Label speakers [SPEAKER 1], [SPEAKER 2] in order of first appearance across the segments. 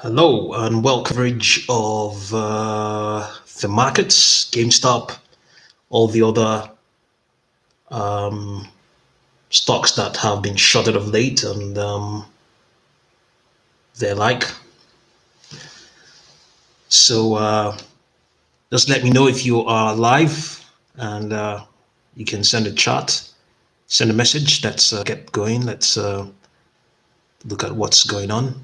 [SPEAKER 1] Hello and welcome coverage of the markets, GameStop, all the other stocks that have been shorted of late, and they're like. So just let me know if you are live, and you can send a chat, send a message. Let's get going. Let's look at what's going on.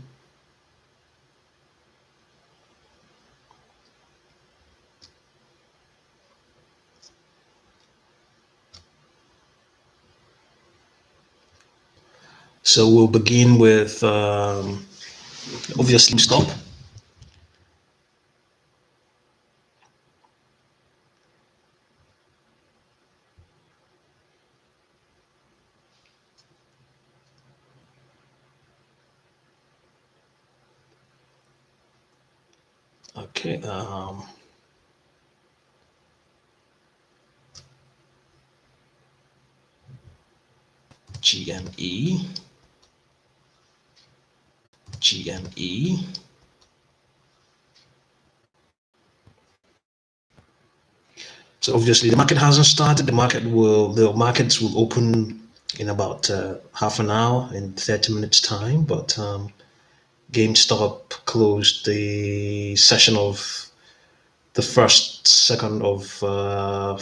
[SPEAKER 1] So we'll begin with obviously stop. Okay. GME. GME. So obviously the market hasn't started. The markets will open in about half an hour, in 30 minutes time. But GameStop closed the session of the 2nd of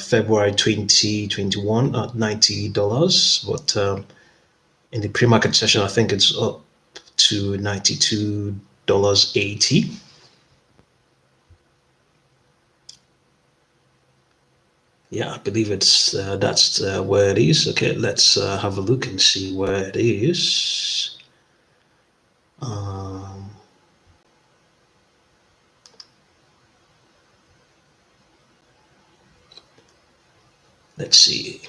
[SPEAKER 1] February 2021 at $90. But in the pre-market session, I think it's up to $92.80. Yeah, I believe it's that's where it is. Okay, let's have a look and see where it is. Let's see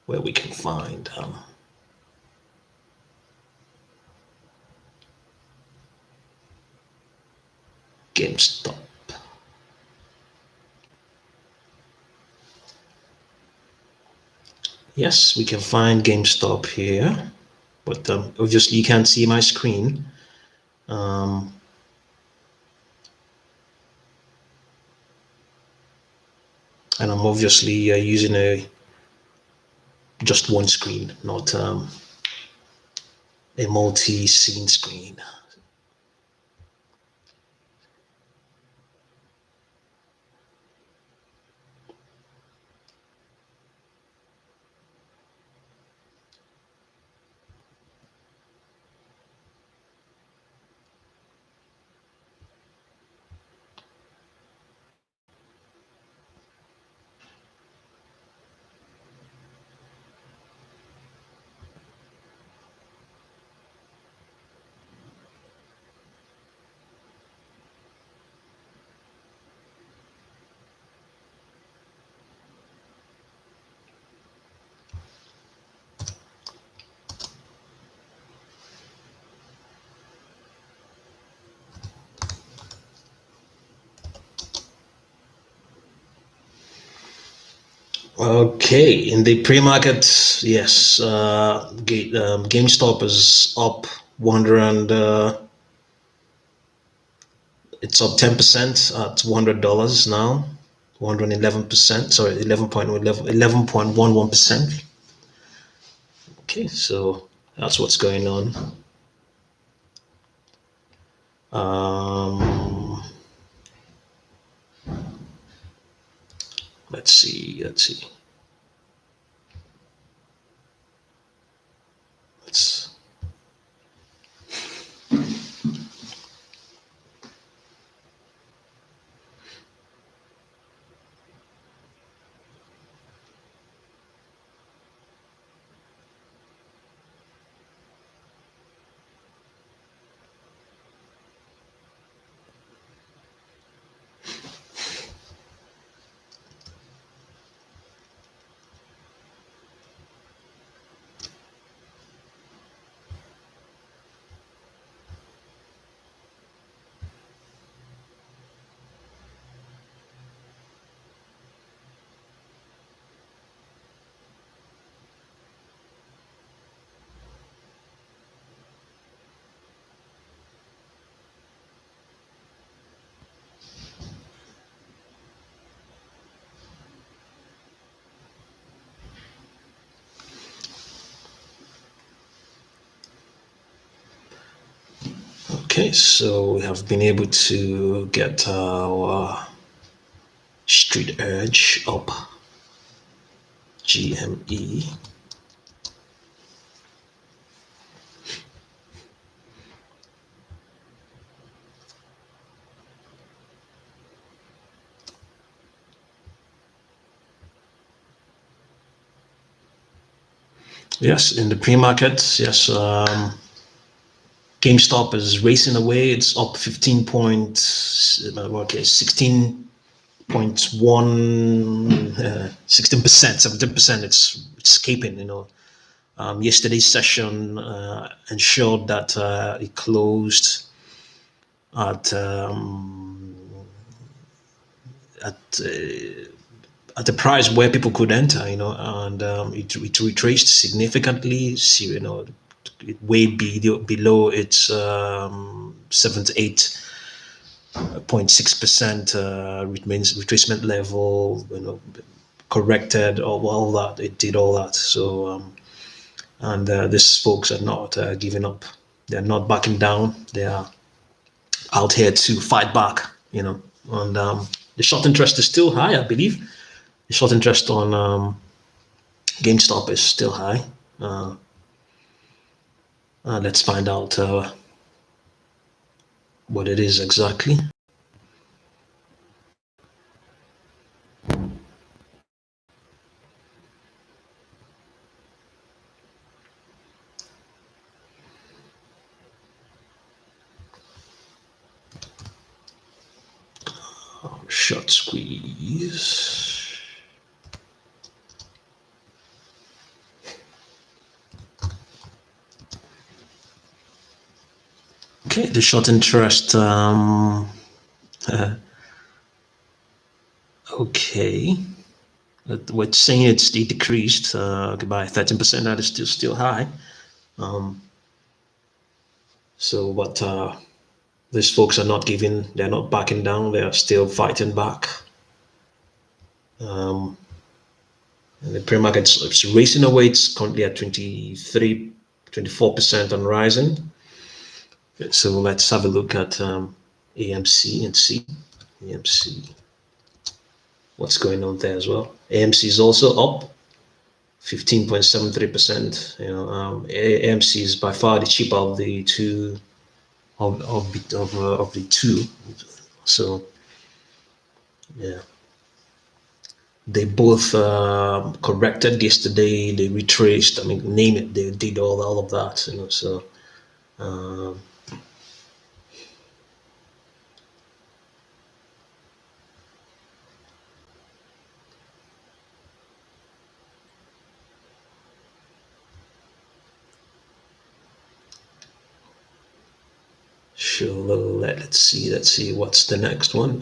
[SPEAKER 1] where we can find GameStop. Yes, we can find GameStop here, but obviously you can't see my screen. And I'm obviously using just one screen, not a multi-scene screen. Okay, in the pre-market, yes, GameStop is up 100. It's up 10% at $100 now. 111%. Sorry, 11.11%. Okay, so that's what's going on. Let's see. Okay, so we have been able to get our street edge up, GME. Yes, in the pre-market, yes, GameStop is racing away. It's up 16.1, 16%, 17%. It's escaping. Yesterday's session ensured that it closed at a price where people could enter, and it retraced significantly, way below its 78.6% retracement level, corrected all that. It did all that. So, and these folks are not giving up. They're not backing down. They are out here to fight back, and the short interest is still high, I believe. The short interest on GameStop is still high. Let's find out what it is exactly. Short squeeze. Okay, the short interest. Okay, we're saying it decreased by 13%. That is still high. So, but these folks are not giving. They're not backing down. They are still fighting back. And the pre-market is racing away. It's currently at 24% on rising. So let's have a look at AMC and see AMC. What's going on there as well? AMC is also up 15.73%. AMC is by far the cheaper of the two. Of the two. So yeah, they both corrected yesterday. They retraced. I mean, name it. They did all of that. So. Sure. Let's see what's the next one.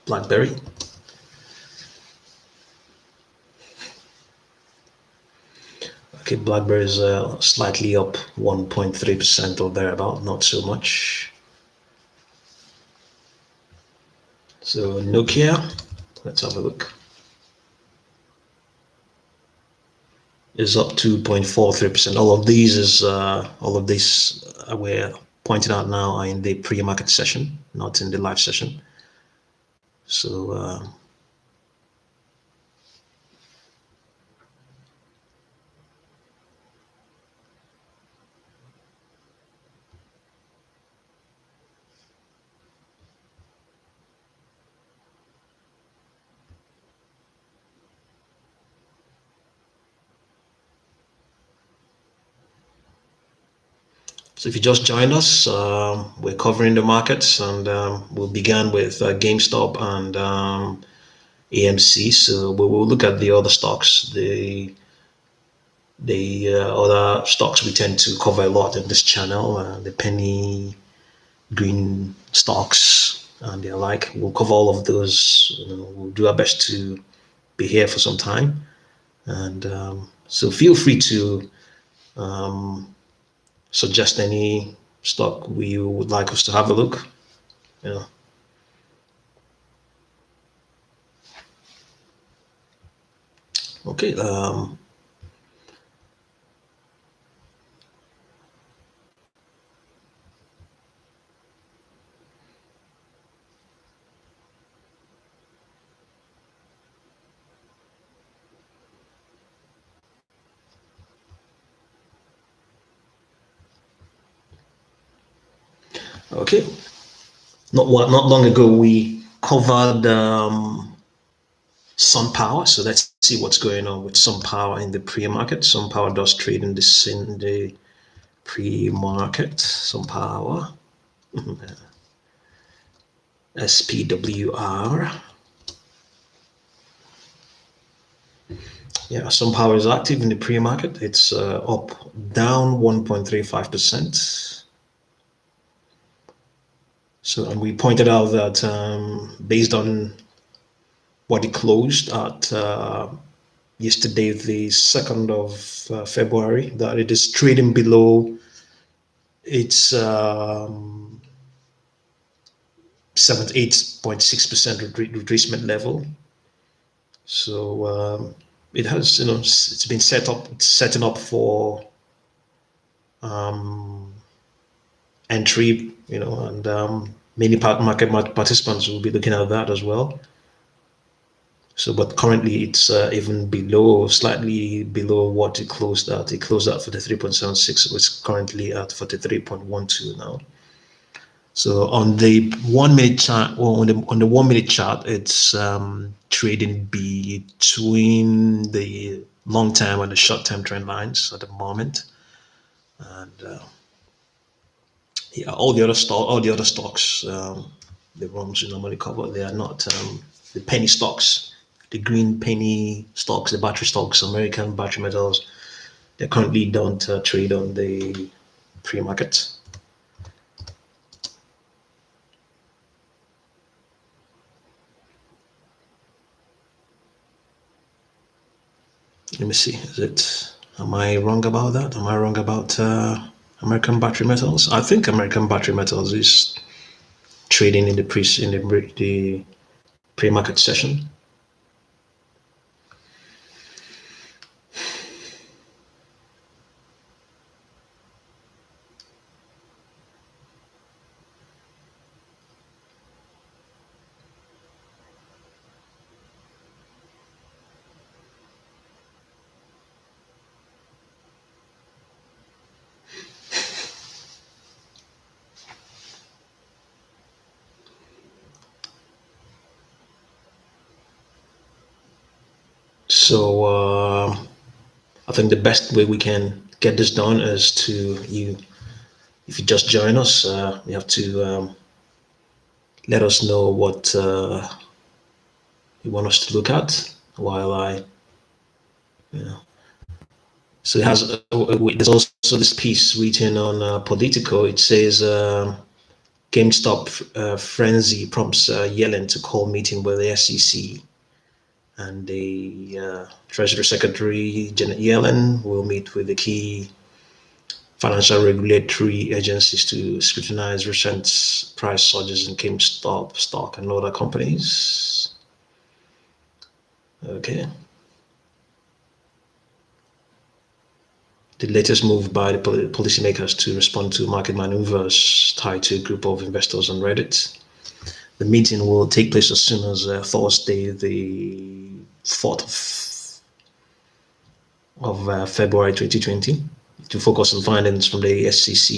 [SPEAKER 1] Blackberry. Okay, Blackberry is slightly up 1.3% or thereabout, not so much. So Nokia, let's have a look. Is up 2.43%. All of these we're pointing out now are in the pre-market session, not in the live session. So So if you just joined us, we're covering the markets, and we'll begin with GameStop and AMC. So we will look at the other stocks. The other stocks we tend to cover a lot in this channel, the penny green stocks and the like. We'll cover all of those. We'll do our best to be here for some time, and so feel free to suggest any stock we would like us to have a look. Okay. Okay. Not long ago we covered SunPower. So let's see what's going on with SunPower in the pre-market. SunPower does trade in the pre-market. SunPower, SPWR. Yeah, SunPower is active in the pre-market. It's up, down 1.35%. So, and we pointed out that based on what it closed at yesterday, the 2nd of February, that it is trading below its 8.6% retracement level. So it has, it's been setting up for entry, and many market participants will be looking at that as well. So, but currently it's even slightly below what it closed at. It closed at 43.76. It's currently at 43.12 now. So on the 1 minute chart, or on the 1 minute chart, it's trading between the long term and the short term trend lines at the moment. And yeah, all the other stocks, the ones we normally cover, they are not the penny stocks, the green penny stocks, the battery stocks, American battery metals. They currently don't trade on the pre-market. Let me see. Am I wrong about that? Am I wrong about American battery metals? I think American battery metals is trading in the pre-market session. So I think the best way we can get this done is if you just join us, you have to let us know what you want us to look at while So there's also this piece written on Politico. It says GameStop frenzy prompts Yellen to call meeting with the SEC. And the Treasury Secretary Janet Yellen will meet with the key financial regulatory agencies to scrutinize recent price surges in GameStop stock and other companies. Okay. The latest move by the policymakers to respond to market maneuvers tied to a group of investors on Reddit. The meeting will take place as soon as Thursday, the 4th of February 2020, to focus on findings from the SEC,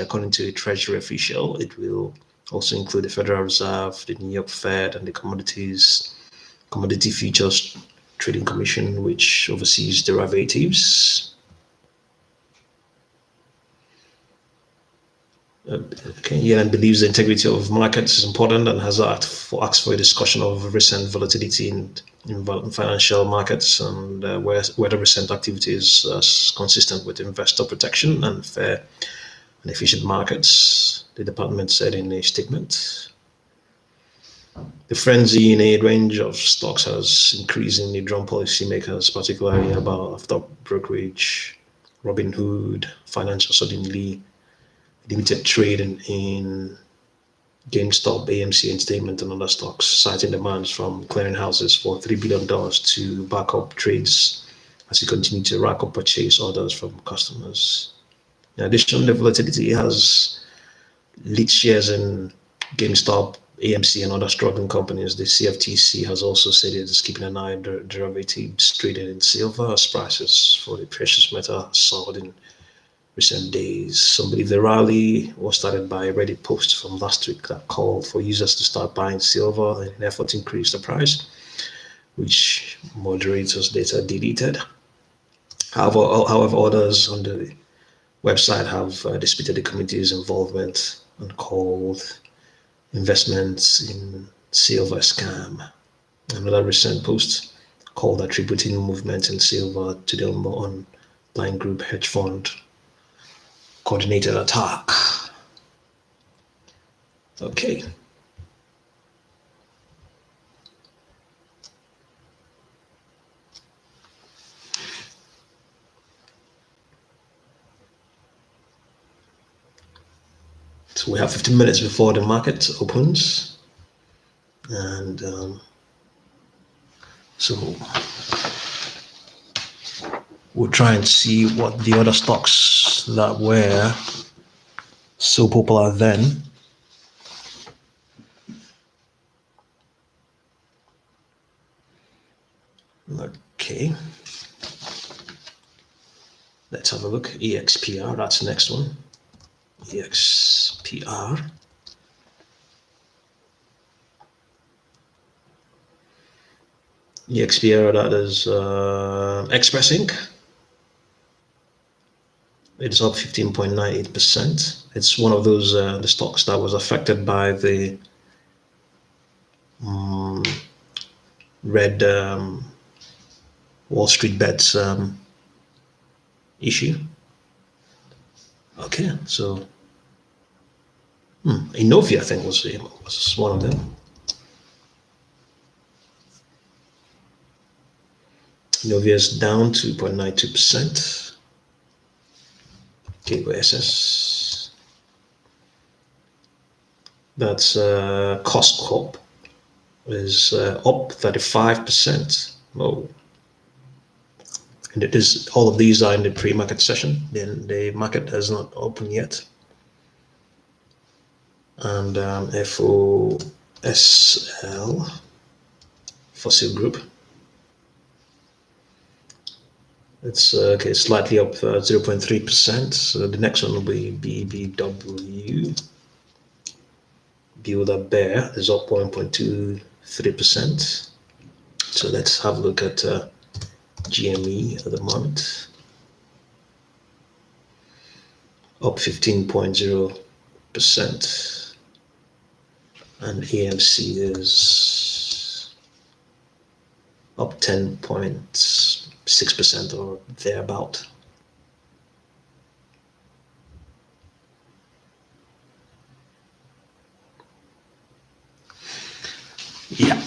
[SPEAKER 1] according to a Treasury official. It will also include the Federal Reserve, the New York Fed, and the Commodity Futures Trading Commission, which oversees derivatives. Okay, Yellen believes the integrity of markets is important and has asked for a discussion of recent volatility in financial markets and whether recent activity is consistent with investor protection and fair and efficient markets, the department said in a statement. The frenzy in a range of stocks has increasingly drawn policymakers, particularly after brokerage Robinhood Financial suddenly limited trading in GameStop, AMC Entertainment, and other stocks, citing demands from clearinghouses for $3 billion to back up trades as we continue to rack up purchase orders from customers. In addition, the volatility has lead shares in GameStop, AMC, and other struggling companies. The CFTC has also said it is keeping an eye on derivatives traded in silver as prices for the precious metal soared in recent days. Some believe the rally was started by a Reddit post from last week that called for users to start buying silver in an effort to increase the price, which moderators later deleted. However, others on the website have disputed the committee's involvement and called investments in silver scam. Another recent post called attributing movement in silver to the online group hedge fund coordinated attack. Okay. So we have 15 minutes before the market opens. And so we'll try and see what the other stocks that were so popular then. Okay. Let's have a look. EXPR, that's the next one. EXPR. EXPR, that is Express Inc. It's up 15.98%. It's one of those the stocks that was affected by the red WallStreetBets issue. Okay, so Innovia, I think, was one of them. Innovia is down 2.92%. KOSS. That's Koss Corp is up 35%. Oh. And it is, all of these are in the pre-market session. Then the market has not opened yet. And FOSL, Fossil Group. It's okay, slightly up 0.3%. So the next one will be BBW. Builder Bear is up 1.23%. So let's have a look at GME at the moment. Up 15.0%. And AMC is up 10.6% or thereabout. Yeah.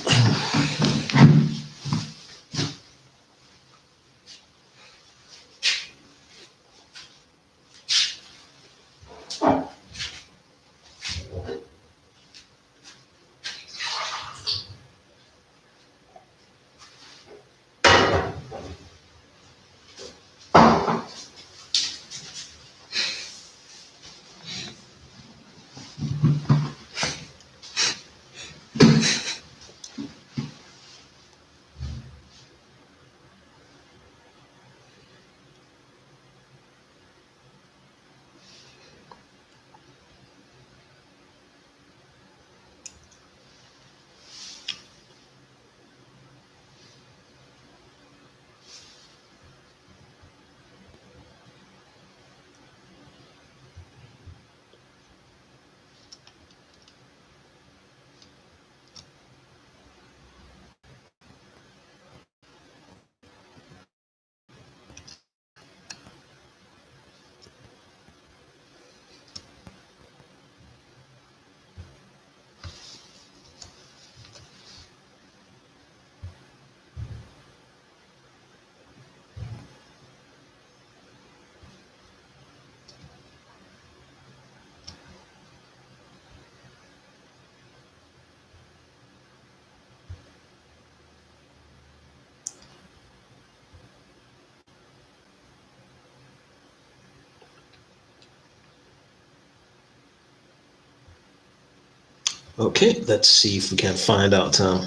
[SPEAKER 1] Okay, let's see if we can find out. I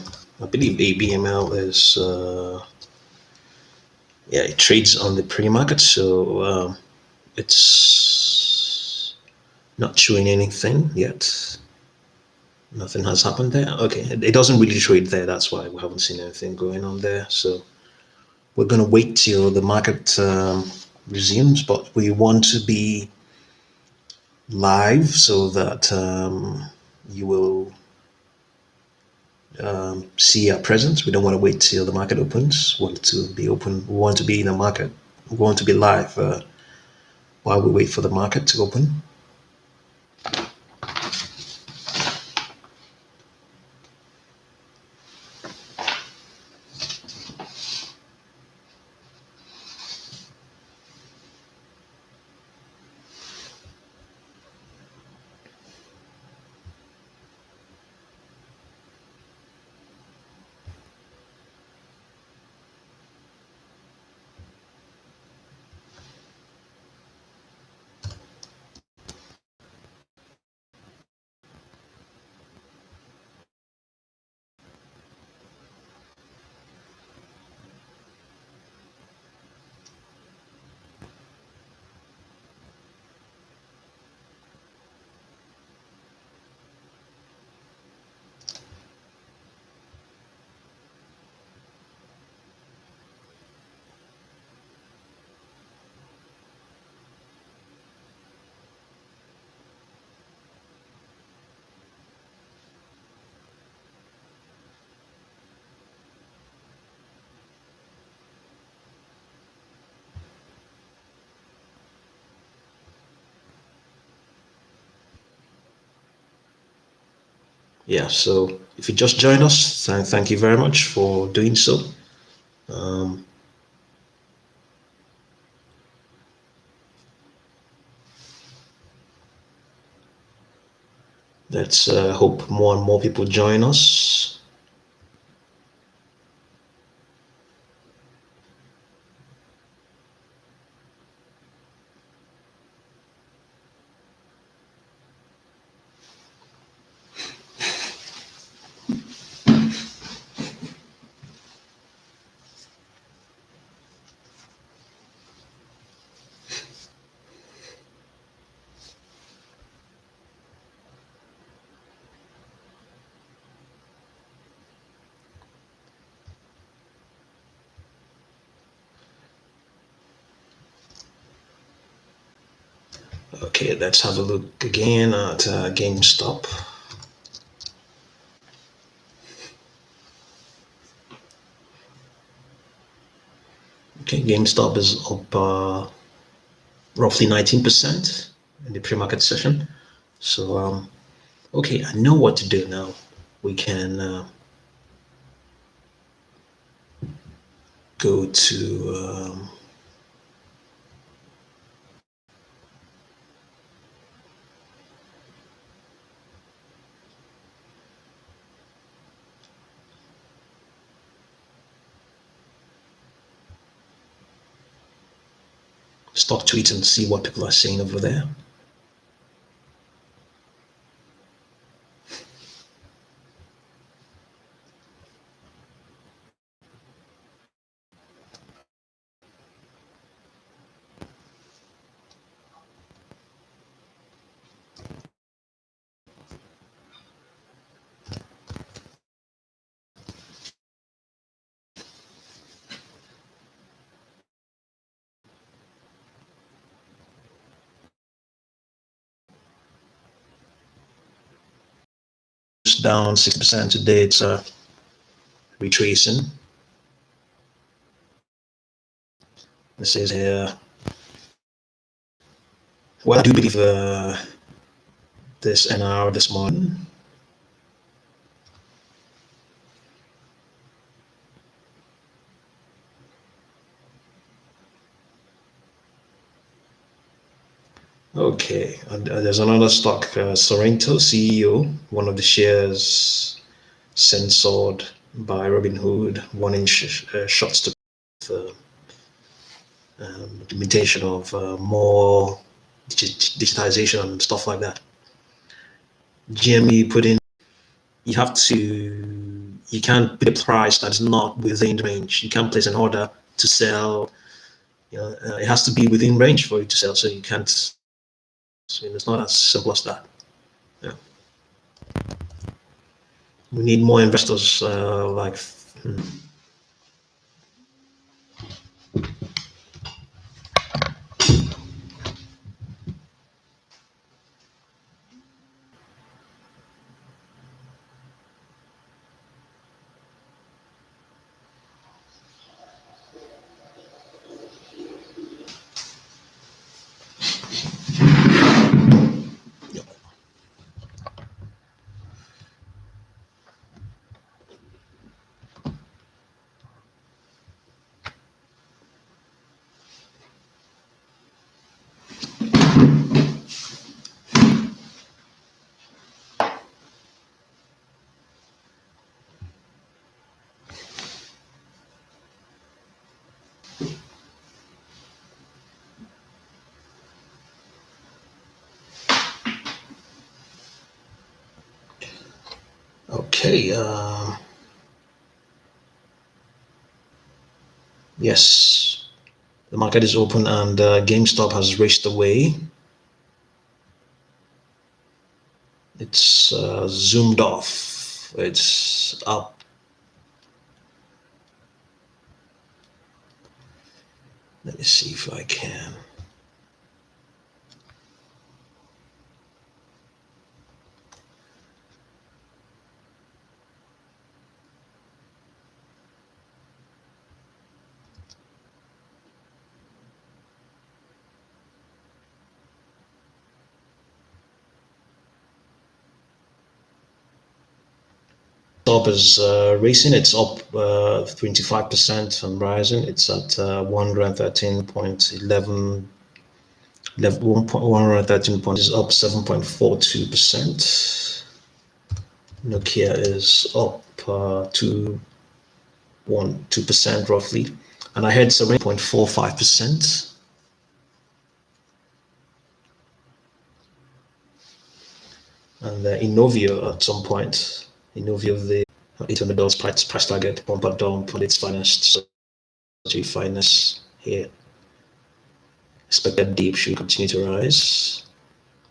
[SPEAKER 1] believe ABML is, yeah, it trades on the pre-market, so it's not showing anything yet. Nothing has happened there. Okay, it doesn't really trade there. That's why we haven't seen anything going on there. So we're going to wait till the market resumes, but we want to be live so that you will see our presence. We don't want to wait till the market opens. We want to be open. We want to be in the market. We want to be live while we wait for the market to open. Yeah, so if you just joined us, thank you very much for doing so. Um, let's hope more and more people join us. Okay, let's have a look again at GameStop. Okay, GameStop is up roughly 19% in the pre-market session. So, okay, I know what to do now. We can go to stock tweets and see what people are saying over there. It's down 6% today. It's retracing. It says here, well, I do believe this NR this morning. Okay, and there's another stock, Sorrento CEO, one of the shares censored by Robinhood, warning shots to implementation of more digitization and stuff like that. GME put in you have to, you can't put a price that's not within range. You can't place an order to sell. It has to be within range for you to sell. So you can't. So it's not as simple as that. Yeah. We need more investors like. Okay. Yes, the market is open and GameStop has raced away. It's zoomed off. It's up. Let me see if I can. Top is racing. It's up 25% on Rising. It's at 113.11. 113 points is up 7.42%. Nokia is up 2.2% roughly, and I had 7.45%. And Innovio at some point, Innovio the $800 price target, pump and dump on its finest finance here. Expected dip should continue to rise.